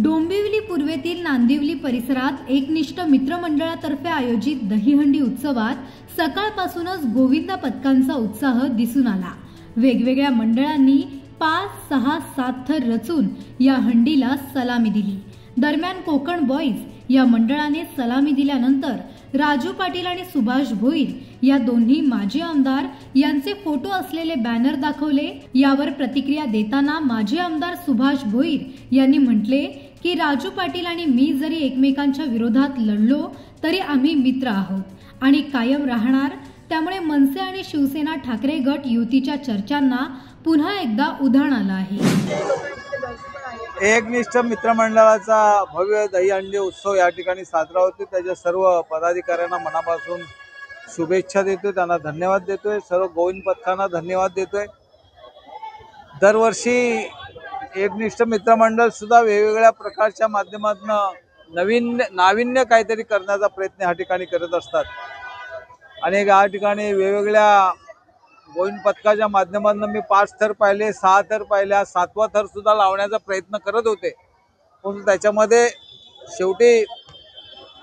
डोंबिवली पूर्वेतील नांदिवली परिसरात एकनिष्ठ मित्रमंडळातर्फे आयोजित दहीहंडी उत्सवात सकाळपासूनच गोविंदा पथकांचा उत्साह दिसून आला। वेगवेगळ्या मंडळांनी 5, 6, 7 थर रचून या हंडीला सलामी दिली। दरम्यान कोकण बॉईज या मंडळाने सलामी दिल्यानंतर राजू पाटील आणि सुभाष भोईर या दोन्ही माजी आमदार यांचे फोटो असलेले बॅनर दाखवले। यावर प्रतिक्रिया देताना माजी आमदार सुभाष भोईर यांनी म्हटले की राजू पाटील आणि मी जरी एकमेकांच्या विरोधात लढलो तरी आम्ही मित्र आहोत आणि कायम राहणार। त्यामुळे मनसे आणि शिवसेना ठाकरे गट युतीच्या चर्चांना पुन्हा एकदा उधाण आलं आहे। एकनिष्ठ मित्रमंडळाचा भव्य दहीहंडी उत्सव या ठिकाणी साजरा होतो। त्याच्या सर्व पदाधिकाऱ्यांना मनापासून शुभेच्छा देतोय, त्यांना धन्यवाद देतोय, सर्व गोविंद पथकांना धन्यवाद देतोय। दरवर्षी एकनिष्ठ मित्रमंडळ सुद्धा वेगवेगळ्या प्रकारच्या माध्यमातून नाविन्य काहीतरी करण्याचा प्रयत्न या ठिकाणी करत असतात आणि या ठिकाणी वेगवेगळ्या गोविंद पथकाच्या माध्यमातून मी 5 थर पाहिले, 6 थर पाहिल्या, 7वा थर सुद्धा लावण्याचा प्रयत्न करत होते। पण त्याच्यामध्ये शेवटी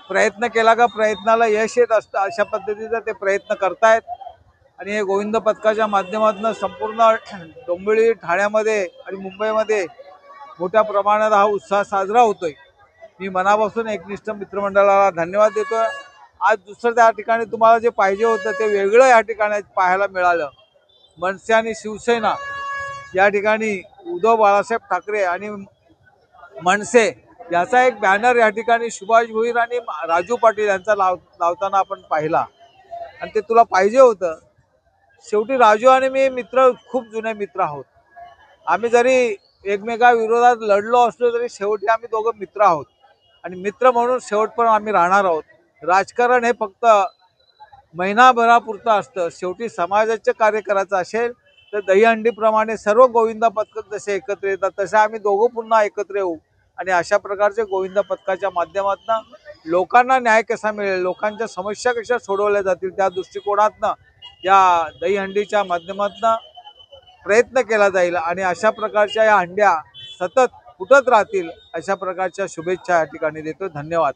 प्रयत्न केला का प्रयत्नाला यश येत असतं, अशा पद्धतीचा ते प्रयत्न करतायत आणि हे गोविंद पथकाच्या माध्यमातून संपूर्ण डोंबिवली, ठाण्यामध्ये आणि मुंबईमध्ये मोठ्या प्रमाणात हा उत्साह साजरा होतोय। मी मनापासून एकनिष्ठ मित्रमंडळाला धन्यवाद देतोय। आज दुसरं त्या ठिकाणी तुम्हाला जे पाहिजे होतं ते वेगळं या ठिकाणी पाहायला मिळालं। मनसे आणि शिवसेना या ठिकाणी उद्धव बाळासाहेब ठाकरे आणि मनसे याचा एक बॅनर या ठिकाणी सुभाष भोईर आणि राजू पाटील यांचा लावताना आपण पाहिला आणि ते तुला पाहिजे होतं। शेवटी राजू आणि मी मित्र, खूप जुने मित्र आहोत। आम्ही जरी एकमेकाविरोधात लढलो असलो तरी शेवटी आम्ही दोघं मित्र आहोत आणि मित्र म्हणून शेवटपर्यंत आम्ही राहणार आहोत। राजकारण हे फक्त महिनाभरापुरतं असतं। शेवटी समाजाचे कार्य करायचं असेल तर दहीहंडीप्रमाणे सर्व गोविंदा पथक जसे एकत्र येतात तसे आम्ही दोघं पुन्हा एकत्र येऊ आणि अशा प्रकारचे गोविंदा पथकाच्या माध्यमातून लोकांना न्याय कसा मिळेल, लोकांच्या समस्या कशा सोडवल्या जातील, त्या दृष्टिकोनातनं या दहीहंडीच्या माध्यमातून प्रयत्न केला जाईल आणि अशा प्रकारच्या या हंड्या सतत फुटत राहतील अशा प्रकारच्या शुभेच्छा या ठिकाणी देतो। धन्यवाद।